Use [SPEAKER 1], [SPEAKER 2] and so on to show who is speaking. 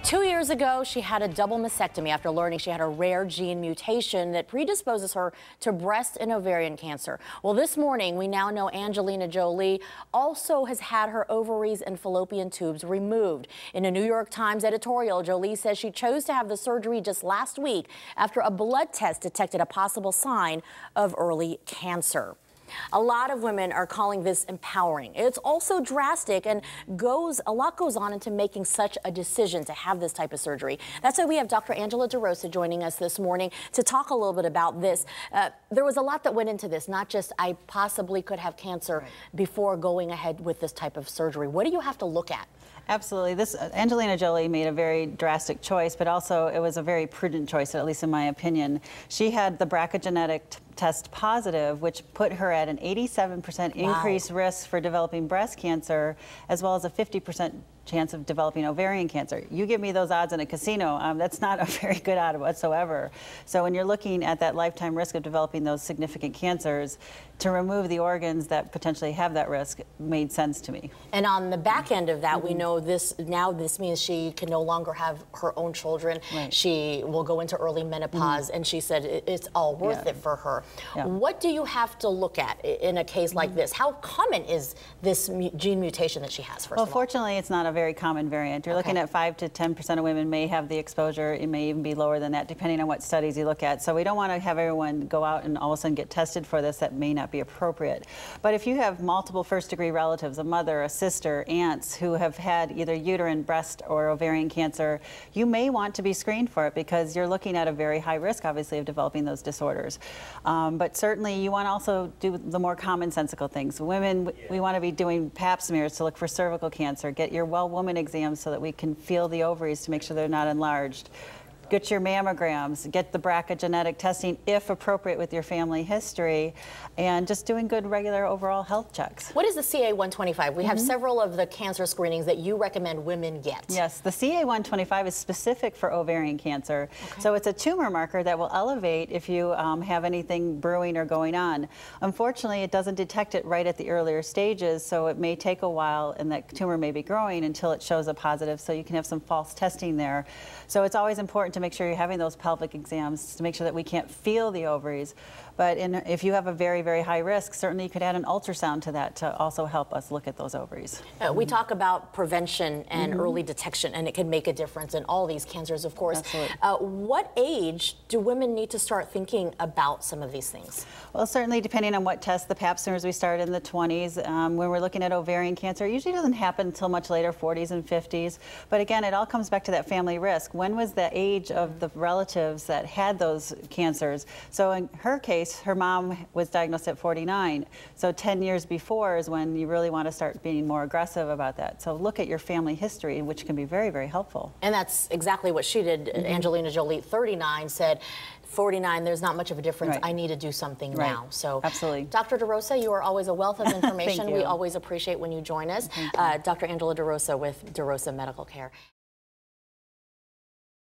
[SPEAKER 1] 2 years ago, she had a double mastectomy after learning she had a rare gene mutation that predisposes her to breast and ovarian cancer. Well, this morning, we now know Angelina Jolie also has had her ovaries and fallopian tubes removed. In a New York Times editorial, Jolie says she chose to have the surgery just last week after a blood test detected a possible sign of early cancer. A lot of women are calling this empowering. It's also drastic, and a lot goes on into making such a decision to have this type of surgery. That's why we have Dr. Angela DeRosa joining us this morning to talk a little bit about this. There was a lot that went into this, not just I possibly could have cancer before going ahead with this type of surgery. What do you have to look at?
[SPEAKER 2] Absolutely. Angelina Jolie made a very drastic choice, but also it was a very prudent choice, at least in my opinion. She had the BRCA genetic test positive, which put her at an 87% increased risk for developing breast cancer, as well as a 50% chance of developing ovarian cancer. You give me those odds in a casino, that's not a very good odd whatsoever. So when you're looking at that lifetime risk of developing those significant cancers, to remove the organs that potentially have that risk made sense to me.
[SPEAKER 1] And on the back end of that, we know this means she can no longer have her own children. She will go into early menopause, and she said it's all worth it for her. What do you have to look at in a case like this? How common is this gene mutation that she has, first of all?
[SPEAKER 2] Well, fortunately, it's not a very common variant. You're looking at 5 to 10% of women may have the exposure. It may even be lower than that, depending on what studies you look at. So we don't want to have everyone go out and all of a sudden get tested for this. That may not be appropriate. But if you have multiple first-degree relatives, a mother, a sister, aunts who have had either uterine, breast, or ovarian cancer, you may want to be screened for it because you're looking at a very high risk, obviously, of developing those disorders. But certainly, you want to also do the more commonsensical things. Women, we want to be doing pap smears to look for cervical cancer. Get your well-woman exams so that we can feel the ovaries to make sure they're not enlarged. Get your mammograms, get the BRCA genetic testing if appropriate with your family history, and just doing good regular overall health checks.
[SPEAKER 1] What is the CA-125? We have several of the cancer screenings that you recommend women get.
[SPEAKER 2] Yes, the CA-125 is specific for ovarian cancer. So it's a tumor marker that will elevate if you have anything brewing or going on. Unfortunately, it doesn't detect it right at the earlier stages, so it may take a while and that tumor may be growing until it shows a positive, so you can have some false testing there. So it's always important to make sure you're having those pelvic exams to make sure that we can't feel the ovaries. But if you have a very, very high risk, certainly you could add an ultrasound to that to also help us look at those ovaries.
[SPEAKER 1] We talk about prevention and early detection, and it can make a difference in all these cancers, of course. What age do women need to start thinking about some of these things?
[SPEAKER 2] Well, certainly depending on what test, the pap smears we start in the 20s. When we're looking at ovarian cancer, it usually doesn't happen until much later, 40s and 50s. But again, it all comes back to that family risk. When was the age of the relatives that had those cancers? So in her case, her mom was diagnosed at 49. So 10 years before is when you really want to start being more aggressive about that. So look at your family history, which can be very, very helpful.
[SPEAKER 1] And that's exactly what she did. Angelina Jolie, 39, said, 49, there's not much of a difference. I need to do something now. So,
[SPEAKER 2] absolutely.
[SPEAKER 1] Dr. DeRosa, you are always a wealth of information. We always appreciate when you join us. Dr. Angela DeRosa with DeRosa Medical Care.